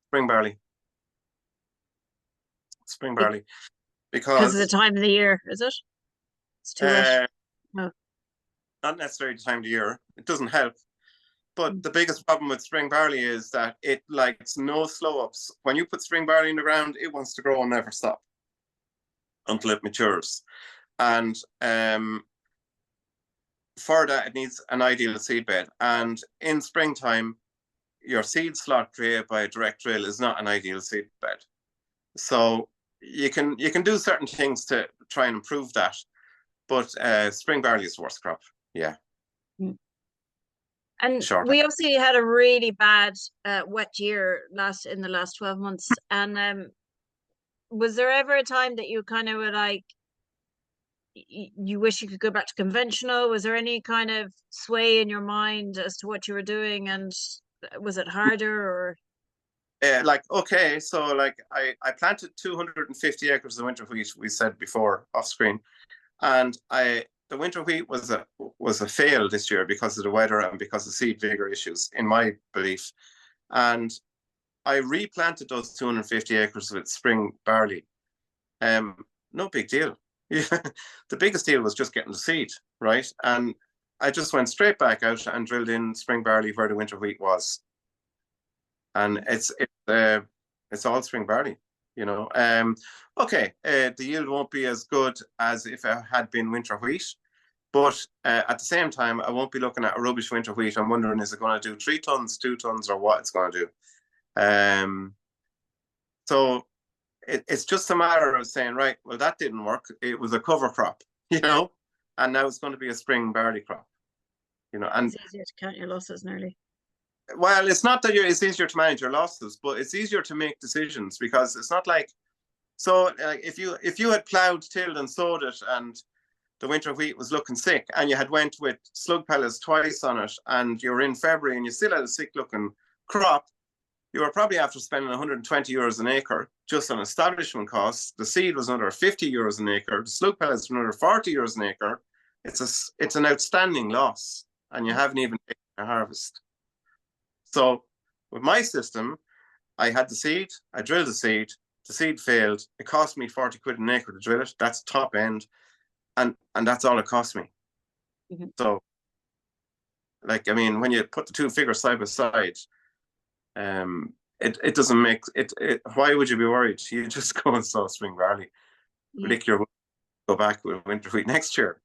[SPEAKER 2] Spring barley. Spring barley.
[SPEAKER 1] Because of the time of the year, is it? It's too wet. No.
[SPEAKER 2] Not necessarily the time of the year. It doesn't help. But the biggest problem with spring barley is that it likes no slow-ups. When you put spring barley in the ground, it wants to grow and never stop until it matures. And for that, it needs an ideal seed bed. And in springtime, your seed slot created by a direct drill is not an ideal seed bed. So you can do certain things to try and improve that. But spring barley is the worst crop. Yeah.
[SPEAKER 1] And we obviously had a really bad wet year in the last 12 months. And was there ever a time that you kind of were like, you wish you could go back to conventional? Was there any kind of sway in your mind as to what you were doing, and was it harder or?
[SPEAKER 2] Like, okay, so like I planted 250 acres of winter wheat, we said before off screen, and the winter wheat was a fail this year because of the weather and because of seed vigor issues, in my belief. And I replanted those 250 acres with spring barley. No big deal. The biggest deal was just getting the seed, right? And I just went straight back out and drilled in spring barley where the winter wheat was. And it's all spring barley, you know. Okay, the yield won't be as good as if it had been winter wheat, but at the same time, I won't be looking at a rubbish winter wheat. I'm wondering, is it going to do 3 tons, 2 tons, or what it's going to do? So it's just a matter of saying, right, well, that didn't work. It was a cover crop, you know, and now it's going to be a spring barley crop, and
[SPEAKER 1] It's easier to count your losses nearly.
[SPEAKER 2] well, it's not that it's easier to manage your losses, but it's easier to make decisions because it's not like, so if you had plowed, tilled and sowed it and the winter wheat was looking sick and you had went with slug pellets twice on it and you're in February and you still had a sick looking crop, you were probably after spending 120 euros an acre just on establishment costs. The seed was another 50 euros an acre. The slug pellets were another 40 euros an acre. It's an outstanding loss, and you haven't even taken a harvest. So with my system, I had the seed, I drilled the seed failed. It cost me 40 quid an acre to drill it. That's top end. And that's all it cost me.
[SPEAKER 1] Mm-hmm.
[SPEAKER 2] So, like, I mean, when you put the two figures side by side, it doesn't make it. Why would you be worried? You just go and sow spring barley, lick your, go back with winter wheat next year.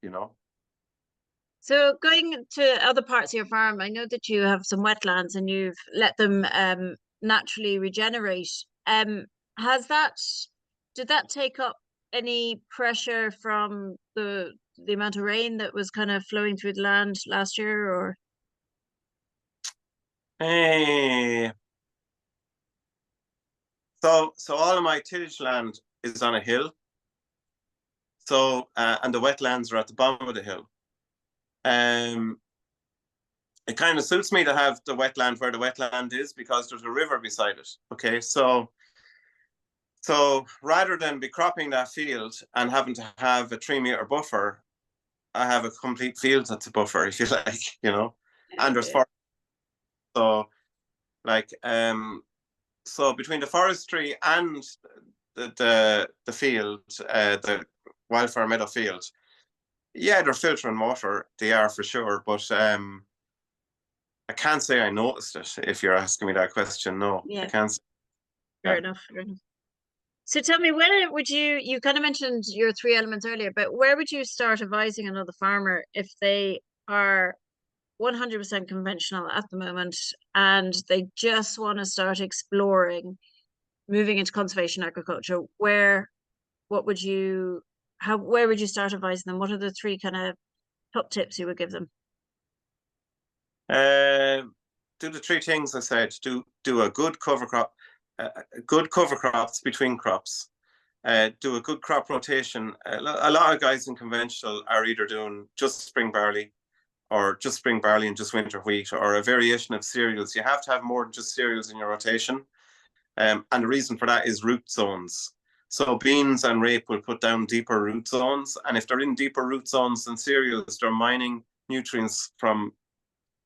[SPEAKER 1] So going to other parts of your farm, I know that you have some wetlands and you've let them naturally regenerate. Has that did that take up any pressure from the amount of rain that was kind of flowing through the land last year, or?
[SPEAKER 2] Hey, so all of my tillage land is on a hill. So and the wetlands are at the bottom of the hill. It kind of suits me to have the wetland where the wetland is because there's a river beside it. Okay, so rather than be cropping that field and having to have a 3 meter buffer, I have a complete field that's a buffer, if you like, and there's forest. So like so between the forestry and the field, the wildflower meadow field, yeah, they're filtering water, they are for sure, but I can't say I noticed it. If you're asking me that question, no,
[SPEAKER 1] Yeah.
[SPEAKER 2] I can't say.
[SPEAKER 1] Fair enough. So tell me, where would you kind of mentioned your three elements earlier, but where would you start advising another farmer if they are 100% conventional at the moment and they just want to start exploring moving into conservation agriculture? Where would you start advising them? What are the three kind of top tips you would give them?
[SPEAKER 2] Do the three things I said. Do a good cover crop, good cover crops between crops. Do a good crop rotation. A lot of guys in conventional are either doing just spring barley or just spring barley and just winter wheat or a variation of cereals. You have to have more than just cereals in your rotation. And the reason for that is root zones. So beans and rape will put down deeper root zones. And if they're in deeper root zones than cereals, they're mining nutrients from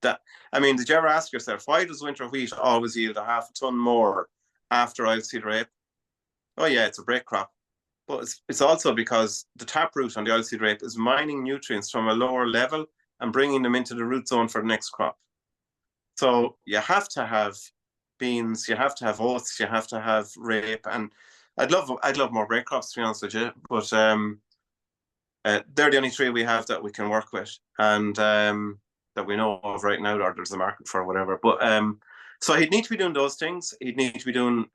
[SPEAKER 2] that. I mean, did you ever ask yourself, why does winter wheat always yield a half a ton more after oilseed rape? Oh yeah, it's a break crop. But it's also because the taproot on the oilseed rape is mining nutrients from a lower level and bringing them into the root zone for the next crop. So you have to have beans, you have to have oats, you have to have rape, and I'd love more break crops, to be honest with you. But they're the only three we have that we can work with, and that we know of right now, or there's a market for, whatever. But so he'd need to be doing those things. He'd need to be doing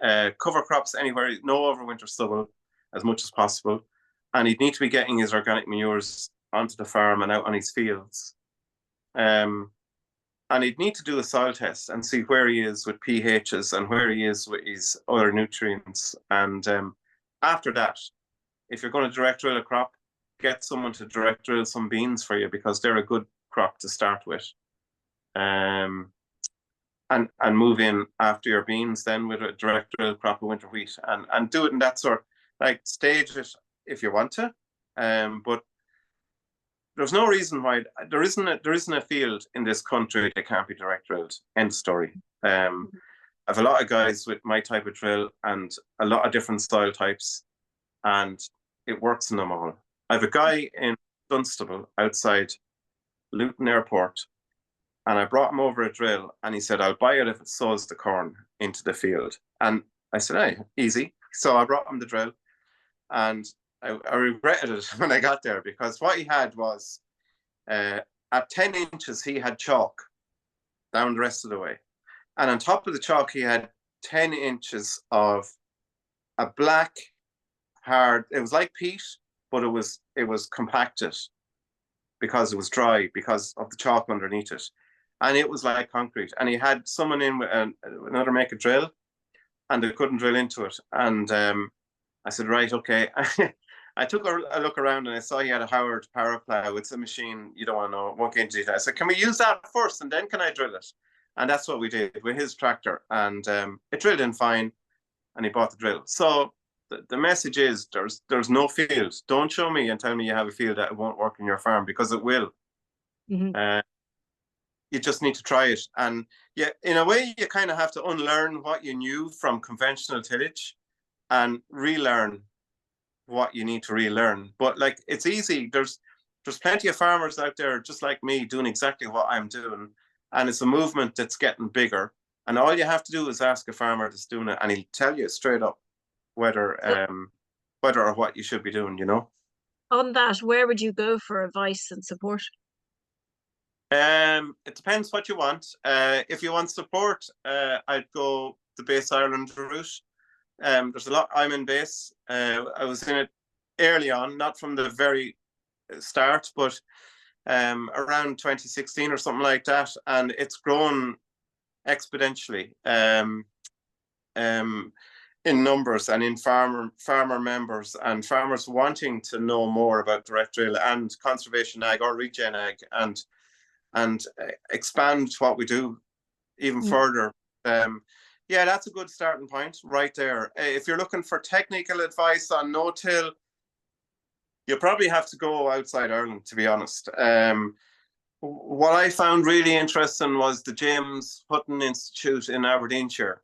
[SPEAKER 2] cover crops anywhere, no overwinter stubble as much as possible, and he'd need to be getting his organic manures onto the farm and out on his fields. And he'd need to do a soil test and see where he is with pHs and where he is with his other nutrients. And after that, if you're going to direct drill a crop, get someone to direct drill some beans for you because they're a good crop to start with. And move in after your beans then with a direct drill crop of winter wheat and do it in that sort, like stage it if you want to. But there's no reason why there isn't a field in this country that can't be direct drilled. End story. I have a lot of guys with my type of drill and a lot of different soil types, and it works in them all. I have a guy in Dunstable outside Luton Airport, and I brought him over a drill, and he said, "I'll buy it if it sows the corn into the field." And I said, "Hey, easy." So I brought him the drill, and I regretted it when I got there because what he had was at 10 inches, he had chalk down the rest of the way. And on top of the chalk, he had 10 inches of a black, hard, it was like peat, but it was compacted. because it was dry, because of the chalk underneath it. And it was like concrete. And he had someone in with another make a drill, and they couldn't drill into it. And I said, right, okay. I took a look around and I saw he had a Howard power plow. It's a machine you don't want to know, won't get into detail. I said, can we use that first and then can I drill it? And that's what we did with his tractor. And it drilled in fine, and he bought the drill. So the message is there's no field. Don't show me and tell me you have a field that it won't work in your farm, because it will.
[SPEAKER 1] Mm-hmm.
[SPEAKER 2] You just need to try it. And yeah, in a way, you kind of have to unlearn what you knew from conventional tillage and relearn what you need to relearn. But like, it's easy. There's plenty of farmers out there just like me doing exactly what I'm doing, and it's a movement that's getting bigger. And all you have to do is ask a farmer that's doing it, and he'll tell you straight up whether or what you should be doing. You know.
[SPEAKER 1] On that, where would you go for advice and support?
[SPEAKER 2] It depends what you want. If you want support, I'd go the Base Ireland route. There's a lot. I'm in Base. I was in it early on, not from the very start, but around 2016 or something like that, and it's grown exponentially in numbers and in farmer members and farmers wanting to know more about direct drill and conservation ag or regen ag, and expand what we do even further. Yeah, that's a good starting point right there. If you're looking for technical advice on no-till, you probably have to go outside Ireland, to be honest. What I found really interesting was the James Hutton Institute in Aberdeenshire.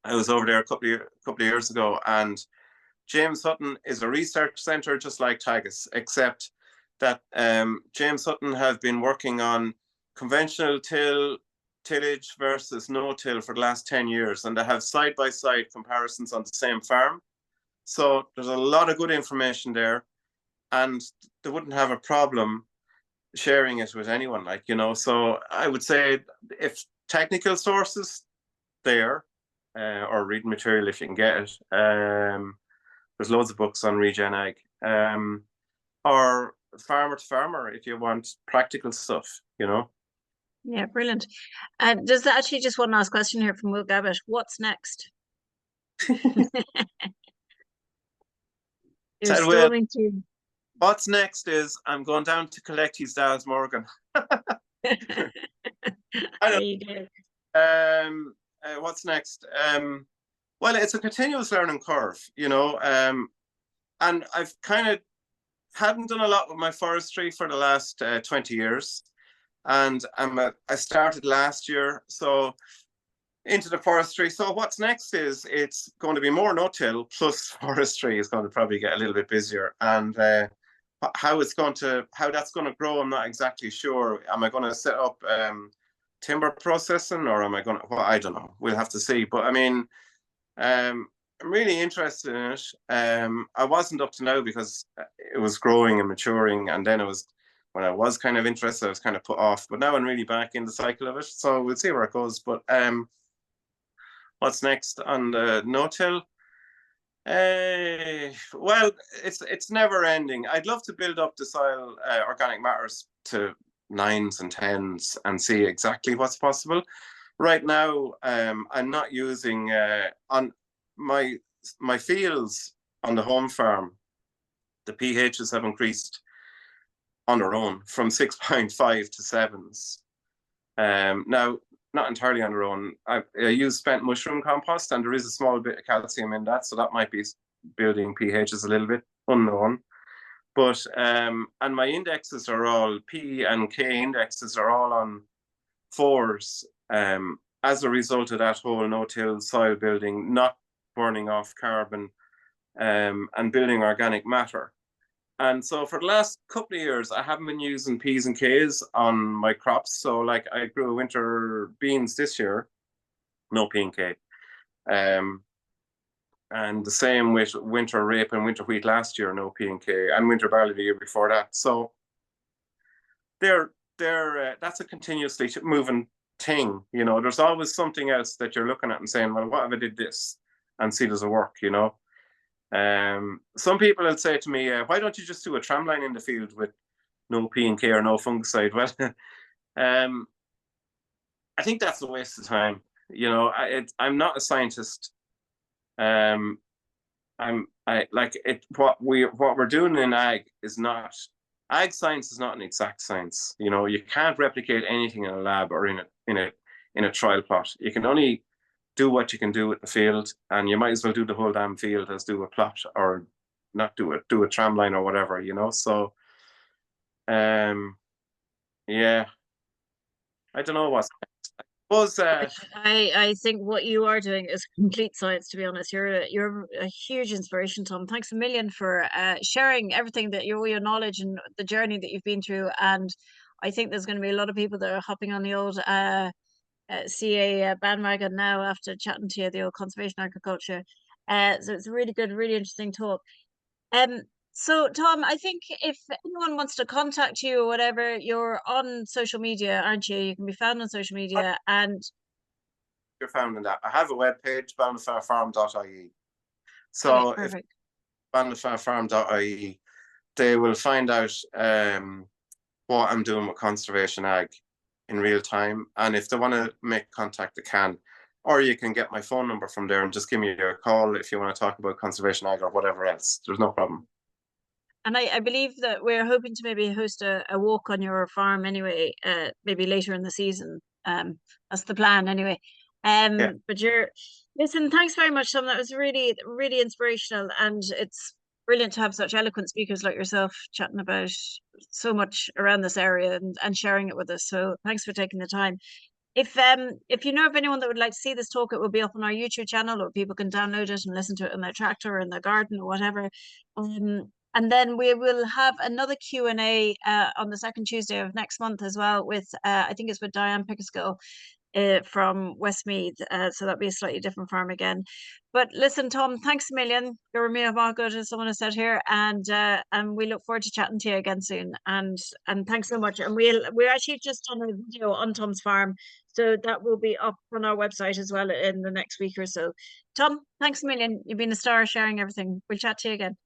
[SPEAKER 2] I was over there a couple of years ago, and James Hutton is a research centre just like Tagus, except that James Hutton have been working on conventional tillage versus no-till for the last 10 years, and they have side-by-side comparisons on the same farm. So there's a lot of good information there, and they wouldn't have a problem sharing it with anyone, like, you know. So I would say if technical sources there, or reading material if you can get it, there's loads of books on regen ag, or farmer to farmer if you want practical stuff, you know.
[SPEAKER 1] Yeah, brilliant. And there's actually just one last question here from Will Gabbett. What's next? You're stalling to.
[SPEAKER 2] What's next is I'm going down to collect his Dallas Morgan.
[SPEAKER 1] There you go.
[SPEAKER 2] What's next? Well, it's a continuous learning curve, you know, and I've kind of hadn't done a lot with my forestry for the last 20 years. And I started last year, so into the forestry. So what's next is it's going to be more no-till plus forestry is going to probably get a little bit busier. And how that's going to grow, I'm not exactly sure. Am I going to set up timber processing, or am I going to? Well, I don't know. We'll have to see. But I mean, I'm really interested in it. I wasn't up to now because it was growing and maturing, and then it was. When I was kind of interested, I was kind of put off, but now I'm really back in the cycle of it. So we'll see where it goes. But what's next on the no-till? Well, it's never ending. I'd love to build up the soil organic matters to 9s and 10s and see exactly what's possible. Right now, I'm not using on my fields on the home farm. The pHs have increased on their own from 6.5 to 7s. Now, not entirely on their own. I use spent mushroom compost, and there is a small bit of calcium in that, so that might be building pHs a little bit, unknown. But, and my indexes are all, P and K indexes are all on 4s as a result of that whole no-till soil building, not burning off carbon and building organic matter. And so for the last couple of years, I haven't been using P's and K's on my crops. So like I grew winter beans this year, no P and K. And the same with winter rape and winter wheat last year, no P and K, and winter barley the year before that. So that's a continuously moving thing, you know. There's always something else that you're looking at and saying, well, what if I did this and see does it work, you know? Some people will say to me, why don't you just do a tram line in the field with no P&K or no fungicide. Well, I think that's a waste of time. You know, I'm not a scientist. What we're doing in ag science is not an exact science. You know, you can't replicate anything in a lab or in a trial plot. You can only do what you can do with the field, and you might as well do the whole damn field as do a plot, or not do a tram line or whatever, you know. So yeah, I don't know what's was
[SPEAKER 1] I think what you are doing is complete science, to be honest. You're a huge inspiration, Tom. Thanks a million for sharing everything that your knowledge and the journey that you've been through. And I think there's going to be a lot of people that are hopping on the old CA bandwagon now after chatting to you, the old conservation agriculture. So it's a really good, really interesting talk. Um, so Tom, I think if anyone wants to contact you or whatever, you're on social media, aren't you? You can be found on social media, and
[SPEAKER 2] you're found in that. I have a webpage, balnafarfarm.ie. So
[SPEAKER 1] okay,
[SPEAKER 2] if
[SPEAKER 1] perfect.
[SPEAKER 2] balnafarfarm.ie, they will find out what I'm doing with conservation ag in real time. And if they want to make contact, they can. Or you can get my phone number from there and just give me a call if you want to talk about conservation ag or whatever else. There's no problem.
[SPEAKER 1] And I believe that we're hoping to maybe host a walk on your farm anyway, maybe later in the season. That's the plan anyway.
[SPEAKER 2] Yeah.
[SPEAKER 1] But listen, thanks very much, Tom. That was really, really inspirational, and it's brilliant to have such eloquent speakers like yourself chatting about so much around this area and sharing it with us. So thanks for taking the time. If you know of anyone that would like to see this talk, it will be up on our YouTube channel, or people can download it and listen to it in their tractor or in their garden or whatever. And then we will have another Q&A on the second Tuesday of next month as well with I think it's with Diane Pickersgill from Westmeath. So that'll be a slightly different farm again. But listen, Tom, thanks a million. You're a good, as someone has said here, and we look forward to chatting to you again soon. And thanks so much. And we're actually just on a video on Tom's farm, so that will be up on our website as well in the next week or so. Tom, thanks a million. You've been a star sharing everything. We'll chat to you again.